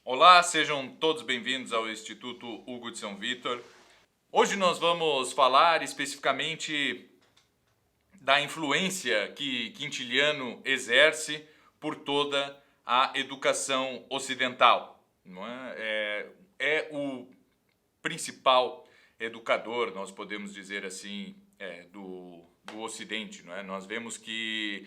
Olá, sejam todos bem-vindos ao Instituto Hugo de São Vítor. Hoje nós vamos falar especificamente da influência que Quintiliano exerce por toda a educação ocidental. Não é? É o principal educador, nós podemos dizer assim, do Ocidente. Não é? Nós vemos que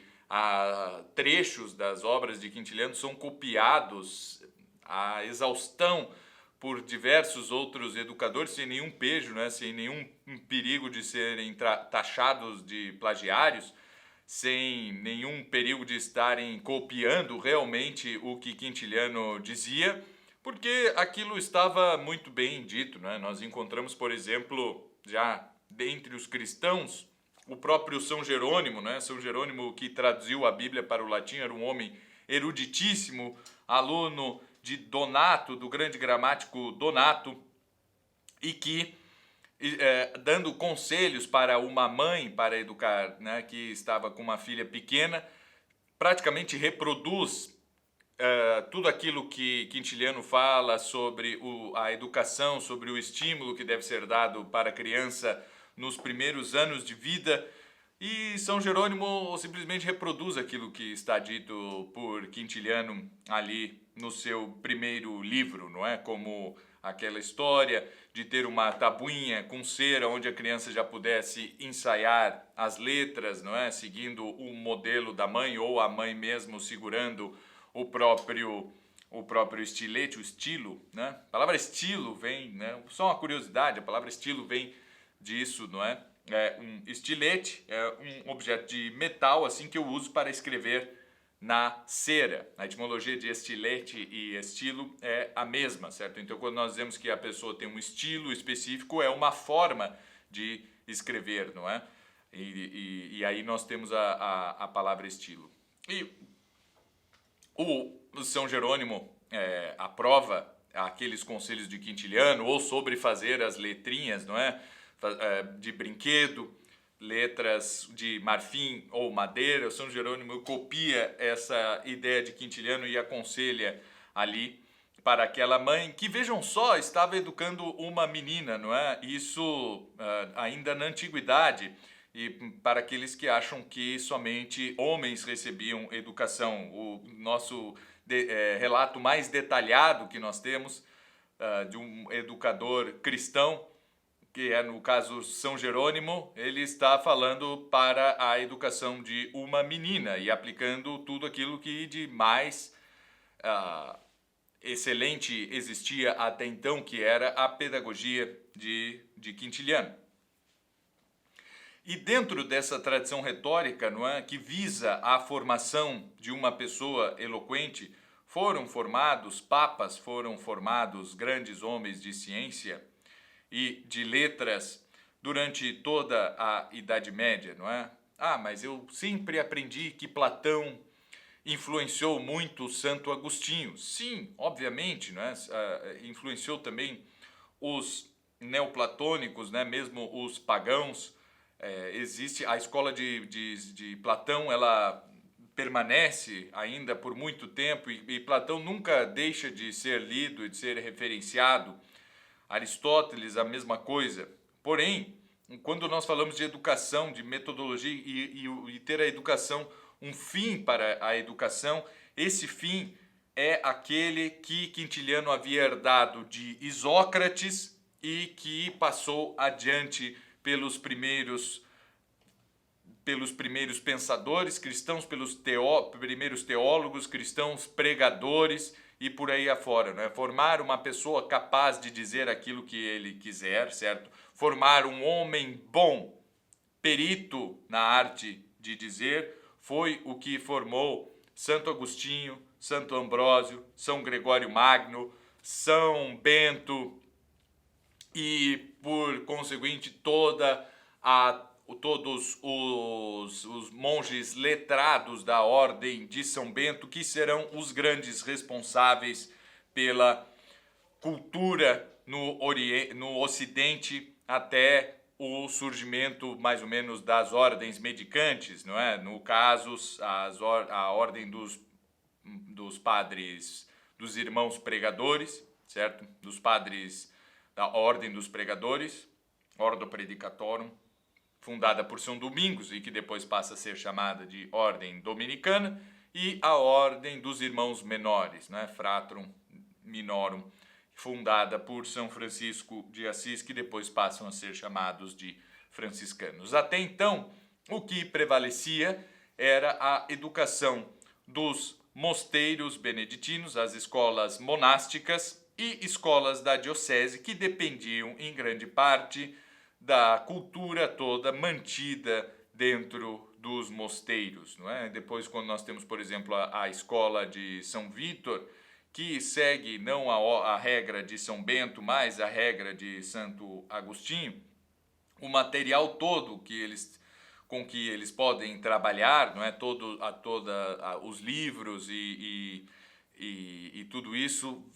trechos das obras de Quintiliano são copiados à exaustão por diversos outros educadores, sem nenhum pejo, né? Sem nenhum perigo de serem taxados de plagiários, sem nenhum perigo de estarem copiando realmente o que Quintiliano dizia, porque aquilo estava muito bem dito. Né? Nós encontramos, por exemplo, já dentre os cristãos, o próprio São Jerônimo, né? São Jerônimo, que traduziu a Bíblia para o latim, era um homem eruditíssimo, aluno de Donato, do grande gramático Donato, e que, dando conselhos para uma mãe para educar, né, que estava com uma filha pequena, praticamente reproduz tudo aquilo que Quintiliano fala sobre a educação, sobre o estímulo que deve ser dado para a criança nos primeiros anos de vida. E São Jerônimo simplesmente reproduz aquilo que está dito por Quintiliano ali no seu primeiro livro, não é? Como aquela história de ter uma tabuinha com cera onde a criança já pudesse ensaiar as letras, não é? Seguindo o modelo da mãe ou a mãe mesmo segurando o próprio estilete, o estilo, né? A palavra estilo vem, né? Só uma curiosidade, a palavra estilo vem disso, não é? Um estilete é um objeto de metal assim que eu uso para escrever na cera. A etimologia de estilete e estilo é a mesma, certo? Então, quando nós dizemos que a pessoa tem um estilo específico, é uma forma de escrever, não é? E aí nós temos a palavra estilo. E o São Jerônimo aprova aqueles conselhos de Quintiliano, ou sobre fazer as letrinhas, não é? De brinquedo, letras de marfim ou madeira. O São Jerônimo copia essa ideia de Quintiliano e aconselha ali para aquela mãe que, vejam só, estava educando uma menina, não é? Isso ainda na antiguidade. E para aqueles que acham que somente homens recebiam educação, o nosso relato mais detalhado que nós temos de um educador cristão, que é no caso São Jerônimo, ele está falando para a educação de uma menina e aplicando tudo aquilo que de mais excelente existia até então, que era a pedagogia de Quintiliano. E dentro dessa tradição retórica, não é, que visa a formação de uma pessoa eloquente, foram formados papas, foram formados grandes homens de ciência e de letras durante toda a Idade Média, não é? Mas eu sempre aprendi que Platão influenciou muito Santo Agostinho. Sim, obviamente, não é? Influenciou também os neoplatônicos, né? Mesmo os pagãos. Existe a escola de Platão, ela permanece ainda por muito tempo e Platão nunca deixa de ser lido e de ser referenciado. Aristóteles, a mesma coisa. Porém, quando nós falamos de educação, de metodologia e ter a educação, um fim para a educação, esse fim é aquele que Quintiliano havia herdado de Isócrates e que passou adiante pelos primeiros pensadores cristãos, pelos primeiros teólogos cristãos, pregadores e por aí afora, né? Formar uma pessoa capaz de dizer aquilo que ele quiser, certo? Formar um homem bom, perito na arte de dizer, foi o que formou Santo Agostinho, Santo Ambrósio, São Gregório Magno, São Bento e, por conseguinte, todos os monges letrados da Ordem de São Bento, que serão os grandes responsáveis pela cultura no Ocidente até o surgimento, mais ou menos, das ordens medicantes, não é? No caso, a ordem dos padres dos irmãos pregadores, certo? Dos padres da Ordem dos Pregadores, Ordo Predicatorum, fundada por São Domingos e que depois passa a ser chamada de Ordem Dominicana, e a Ordem dos Irmãos Menores, né? Fratrum Minorum, fundada por São Francisco de Assis, que depois passam a ser chamados de franciscanos. Até então, o que prevalecia era a educação dos mosteiros beneditinos, as escolas monásticas e escolas da diocese, que dependiam em grande parte da cultura toda mantida dentro dos mosteiros, não é? Depois, quando nós temos, por exemplo, a escola de São Vítor, que segue não a regra de São Bento, mas a regra de Santo Agostinho, o material todo com que eles podem trabalhar, não é? Os livros e tudo isso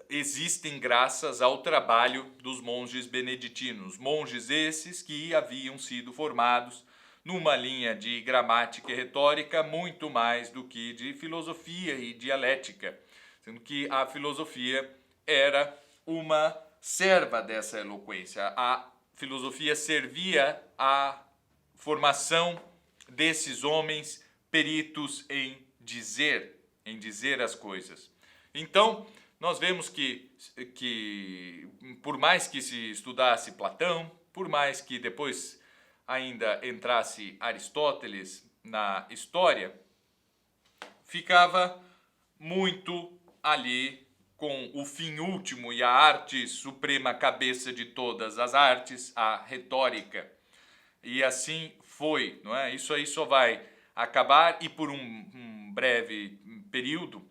existem graças ao trabalho dos monges beneditinos. Monges esses que haviam sido formados numa linha de gramática e retórica muito mais do que de filosofia e dialética, sendo que a filosofia era uma serva dessa eloquência. A filosofia servia à formação desses homens peritos em dizer as coisas. Então, nós vemos que por mais que se estudasse Platão, por mais que depois ainda entrasse Aristóteles na história, ficava muito ali com o fim último e a arte suprema cabeça de todas as artes, a retórica. E assim foi, não é? Isso aí só vai acabar e por um breve período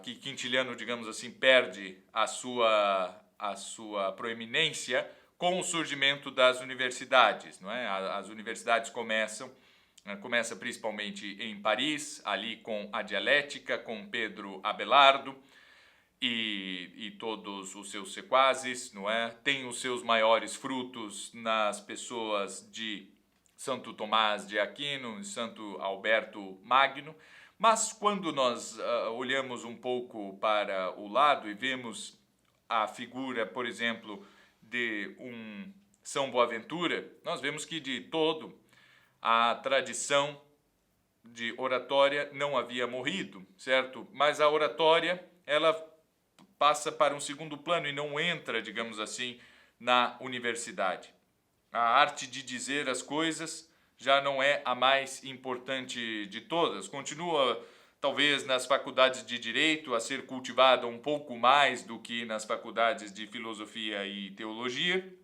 que Quintiliano, digamos assim, perde a sua proeminência com o surgimento das universidades, não é? As universidades começa principalmente em Paris, ali com a dialética, com Pedro Abelardo e todos os seus sequazes, não é? Tem os seus maiores frutos nas pessoas de Santo Tomás de Aquino e Santo Alberto Magno, mas quando nós olhamos um pouco para o lado e vemos a figura, por exemplo, de um São Boaventura, nós vemos que de todo a tradição de oratória não havia morrido, certo? Mas a oratória, ela passa para um segundo plano e não entra, digamos assim, na universidade. A arte de dizer as coisas já não é a mais importante de todas. Continua, talvez, nas faculdades de Direito a ser cultivada um pouco mais do que nas faculdades de Filosofia e Teologia,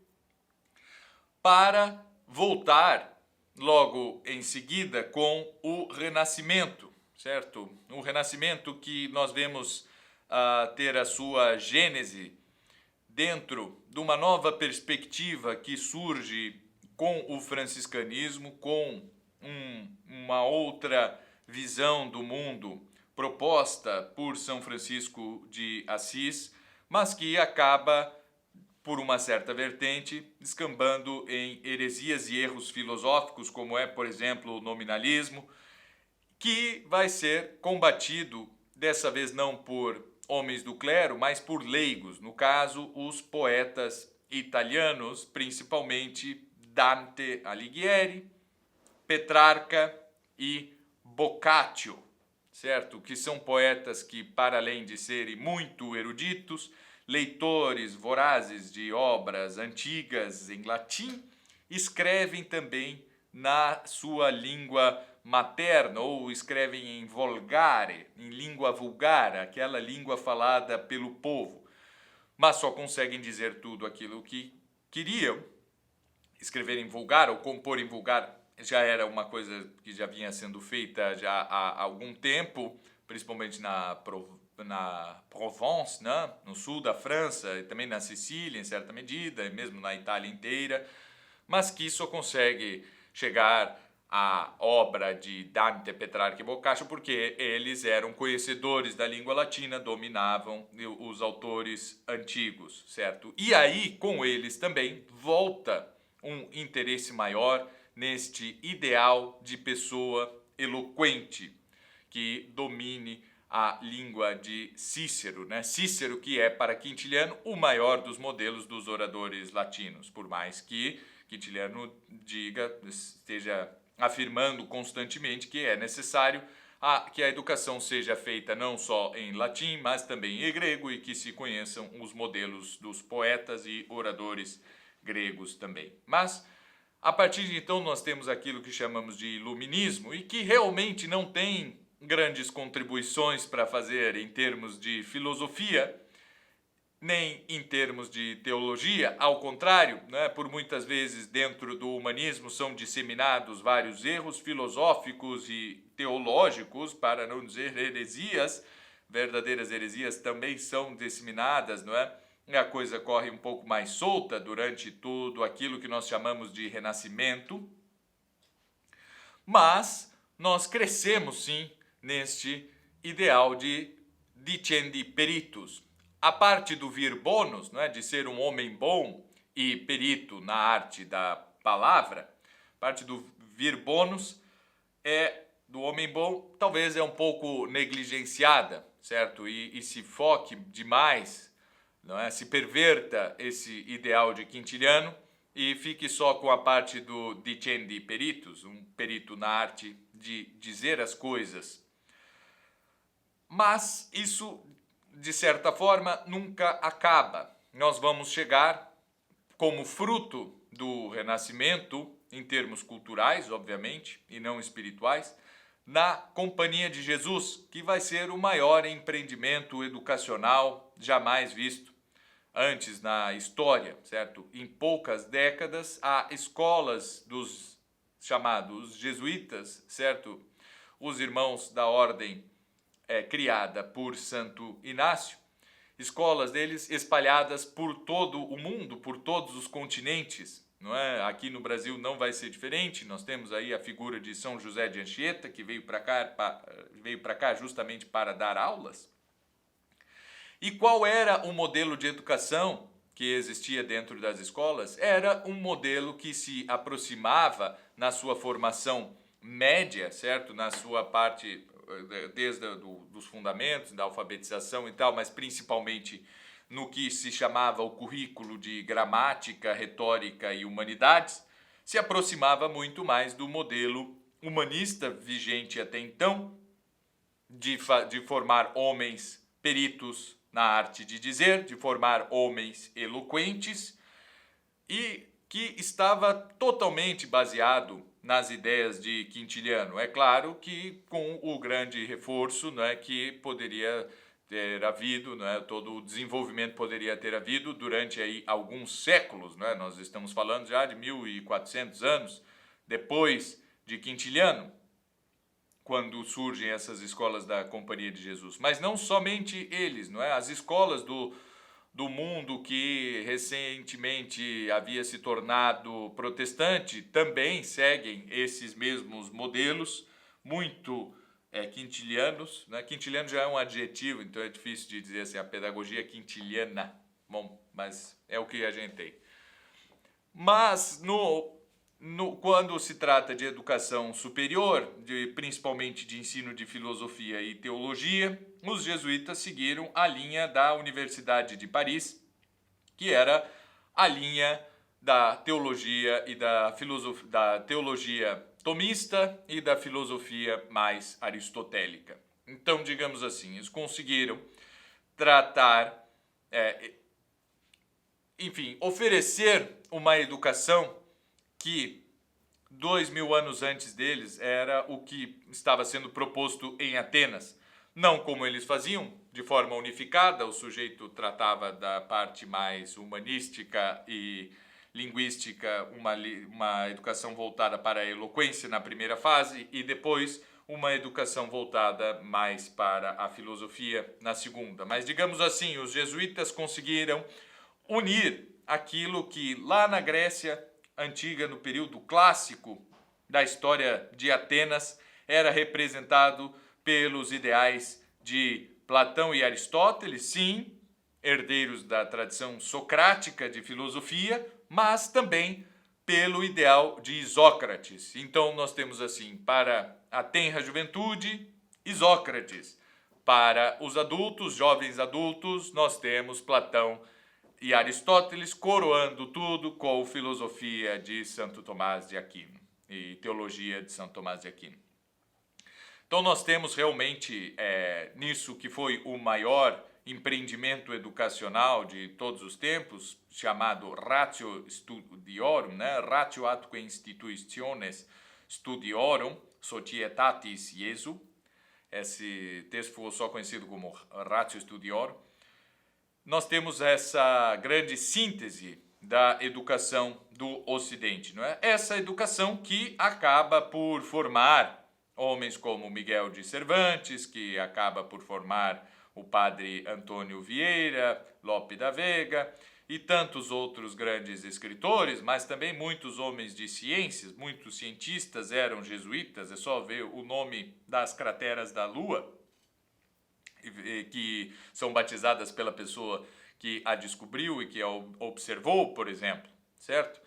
para voltar logo em seguida com o Renascimento, certo? O Renascimento que nós vemos ter a sua gênese dentro de uma nova perspectiva que surge com o franciscanismo, com uma outra visão do mundo proposta por São Francisco de Assis, mas que acaba, por uma certa vertente, descambando em heresias e erros filosóficos, como é, por exemplo, o nominalismo, que vai ser combatido, dessa vez não por homens do clero, mas por leigos, no caso, os poetas italianos, principalmente Dante Alighieri, Petrarca e Boccaccio, certo? Que são poetas que, para além de serem muito eruditos, leitores vorazes de obras antigas em latim, escrevem também na sua língua materna, ou escrevem em volgare, em língua vulgar, aquela língua falada pelo povo, mas só conseguem dizer tudo aquilo que queriam. Escrever em vulgar ou compor em vulgar já era uma coisa que já vinha sendo feita já há algum tempo, principalmente na Provence, né? No sul da França, e também na Sicília, em certa medida, e mesmo na Itália inteira, mas que só consegue chegar à obra de Dante, Petrarca e Boccaccio porque eles eram conhecedores da língua latina, dominavam os autores antigos, certo? E aí, com eles também, volta um interesse maior neste ideal de pessoa eloquente que domine a língua de Cícero, né? Cícero, que é para Quintiliano o maior dos modelos dos oradores latinos, por mais que Quintiliano esteja afirmando constantemente que é necessário que a educação seja feita não só em latim, mas também em grego, e que se conheçam os modelos dos poetas e oradores gregos também. Mas, a partir de então, nós temos aquilo que chamamos de iluminismo, e que realmente não tem grandes contribuições para fazer em termos de filosofia, nem em termos de teologia, ao contrário, né, por muitas vezes dentro do humanismo são disseminados vários erros filosóficos e teológicos, para não dizer heresias, verdadeiras heresias também são disseminadas, não é? E a coisa corre um pouco mais solta durante tudo aquilo que nós chamamos de renascimento, mas nós crescemos sim neste ideal de dicendi peritus. A parte do vir bonus, não é, de ser um homem bom e perito na arte da palavra, a parte do vir bonus do homem bom, talvez é um pouco negligenciada, certo? E se foque demais, não é? Se perverta esse ideal de Quintiliano e fique só com a parte do dicendi peritus, um perito na arte de dizer as coisas. Mas isso, de certa forma, nunca acaba. Nós vamos chegar, como fruto do Renascimento, em termos culturais, obviamente, e não espirituais, na Companhia de Jesus, que vai ser o maior empreendimento educacional jamais visto antes na história, certo? Em poucas décadas, há escolas dos chamados jesuítas, certo? Os irmãos da ordem criada por Santo Inácio, escolas deles espalhadas por todo o mundo, por todos os continentes, não é? Aqui no Brasil não vai ser diferente. Nós temos aí a figura de São José de Anchieta, que veio para cá justamente para dar aulas. E qual era o modelo de educação que existia dentro das escolas? Era um modelo que se aproximava na sua formação média, certo? Na sua parte desde dos fundamentos, da alfabetização e tal, mas principalmente no que se chamava o currículo de gramática, retórica e humanidades, se aproximava muito mais do modelo humanista vigente até então, de formar homens peritos na arte de dizer, de formar homens eloquentes, e que estava totalmente baseado nas ideias de Quintiliano. É claro que com o grande reforço, né, que poderia ter havido, né, todo o desenvolvimento poderia ter havido durante aí alguns séculos, né? Nós estamos falando já de 1400 anos depois de Quintiliano, quando surgem essas escolas da Companhia de Jesus. Mas não somente eles, não é? As escolas do mundo que recentemente havia se tornado protestante também seguem esses mesmos modelos, muito quintilianos, né? Quintiliano já é um adjetivo, então é difícil de dizer assim, a pedagogia quintiliana. Bom, mas é o que a gente tem. Mas quando se trata de educação superior, principalmente de ensino de filosofia e teologia, os jesuítas seguiram a linha da Universidade de Paris, que era a linha da teologia e da teologia tomista e da filosofia mais aristotélica. Então, digamos assim, eles conseguiram tratar, oferecer uma educação que 2000 anos antes deles era o que estava sendo proposto em Atenas. Não como eles faziam, de forma unificada, o sujeito tratava da parte mais humanística e linguística, uma educação voltada para a eloquência na primeira fase, e depois uma educação voltada mais para a filosofia na segunda. Mas, digamos assim, os jesuítas conseguiram unir aquilo que lá na Grécia antiga, no período clássico da história de Atenas, era representado pelos ideais de Platão e Aristóteles, sim, herdeiros da tradição socrática de filosofia, mas também pelo ideal de Isócrates. Então nós temos assim, para a tenra juventude, Isócrates. Para os adultos, jovens adultos, nós temos Platão e Aristóteles, coroando tudo com filosofia de Santo Tomás de Aquino e teologia de Santo Tomás de Aquino. Então nós temos realmente nisso que foi o maior empreendimento educacional de todos os tempos, chamado Ratio Studiorum, né? Ratio atque institutiones studiorum societatis Jesu. Esse texto foi só conhecido como Ratio Studiorum. Nós temos essa grande síntese da educação do Ocidente, não é? Essa educação que acaba por formar homens como Miguel de Cervantes, que acaba por formar o padre Antônio Vieira, Lope da Vega e tantos outros grandes escritores, mas também muitos homens de ciências, muitos cientistas eram jesuítas, é só ver o nome das crateras da Lua, que são batizadas pela pessoa que a descobriu e que a observou, por exemplo, certo?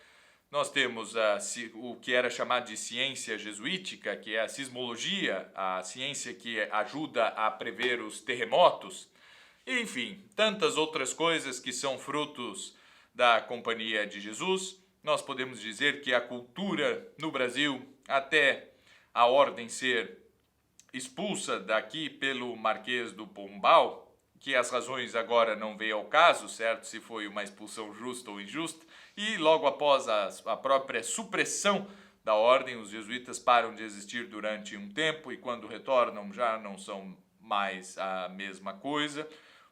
Nós temos o que era chamado de ciência jesuítica, que é a sismologia, a ciência que ajuda a prever os terremotos, enfim, tantas outras coisas que são frutos da Companhia de Jesus. Nós podemos dizer que a cultura no Brasil, até a ordem ser expulsa daqui pelo Marquês do Pombal, que as razões agora não veio ao caso, certo? Se foi uma expulsão justa ou injusta, e logo após a própria supressão da ordem, os jesuítas param de existir durante um tempo e quando retornam já não são mais a mesma coisa,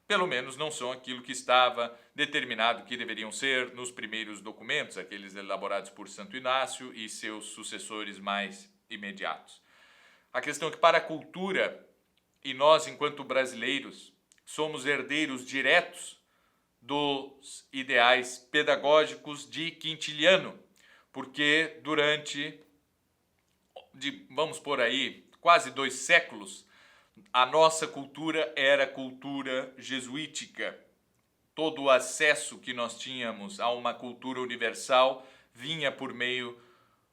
pelo menos não são aquilo que estava determinado que deveriam ser nos primeiros documentos, aqueles elaborados por Santo Inácio e seus sucessores mais imediatos. A questão é que para a cultura, e nós enquanto brasileiros, somos herdeiros diretos dos ideais pedagógicos de Quintiliano, porque durante, vamos por aí, quase 2 séculos, a nossa cultura era cultura jesuítica. Todo o acesso que nós tínhamos a uma cultura universal vinha por meio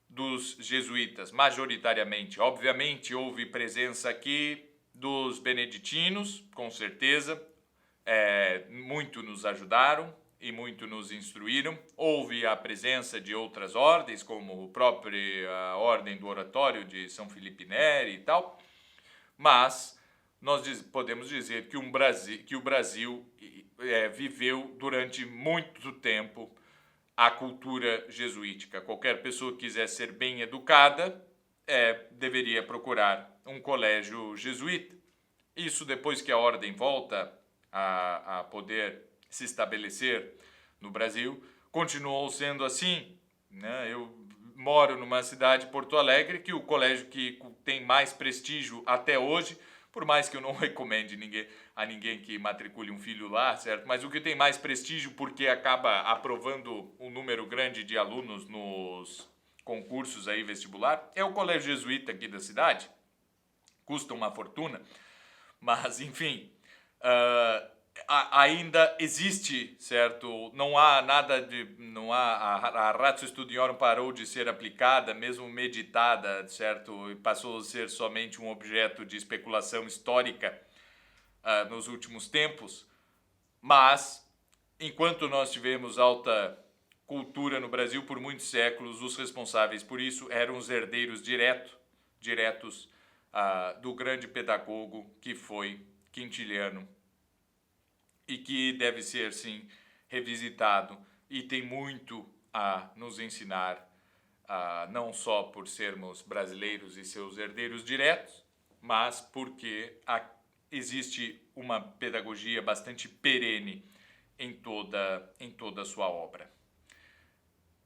dos jesuítas, majoritariamente. Obviamente, houve presença aqui dos beneditinos, com certeza, muito nos ajudaram e muito nos instruíram. Houve a presença de outras ordens, como a própria Ordem do Oratório de São Felipe Neri e tal, mas nós podemos dizer que o Brasil viveu durante muito tempo a cultura jesuítica. Qualquer pessoa que quiser ser bem educada deveria procurar um colégio jesuíta. Isso depois que a ordem volta a poder se estabelecer no Brasil, continuou sendo assim, né? Eu moro numa cidade, Porto Alegre, que o colégio que tem mais prestígio até hoje, por mais que eu não recomende a ninguém que matricule um filho lá, certo? Mas o que tem mais prestígio porque acaba aprovando um número grande de alunos nos concursos aí vestibular, é o colégio jesuíta aqui da cidade. Custa uma fortuna, mas enfim, ainda existe, certo? Não há nada a Ratio Studiorum parou de ser aplicada, mesmo meditada, certo? E passou a ser somente um objeto de especulação histórica nos últimos tempos. Mas, enquanto nós tivemos alta cultura no Brasil por muitos séculos, os responsáveis por isso eram os herdeiros diretos do grande pedagogo que foi Quintiliano, e que deve ser, sim, revisitado e tem muito a nos ensinar, não só por sermos brasileiros e seus herdeiros diretos, mas porque existe uma pedagogia bastante perene em toda a sua obra.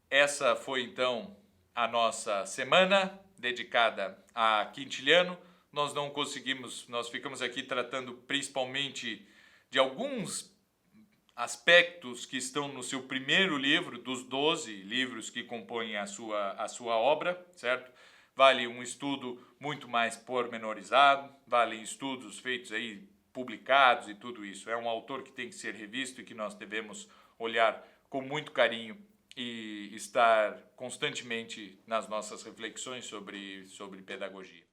Essa foi, então, a nossa semana dedicada a Quintiliano. Nós ficamos aqui tratando principalmente de alguns aspectos que estão no seu primeiro livro, dos 12 livros que compõem a sua obra, certo? Vale um estudo muito mais pormenorizado, valem estudos feitos aí, publicados e tudo isso. É um autor que tem que ser revisto e que nós devemos olhar com muito carinho e estar constantemente nas nossas reflexões sobre pedagogia.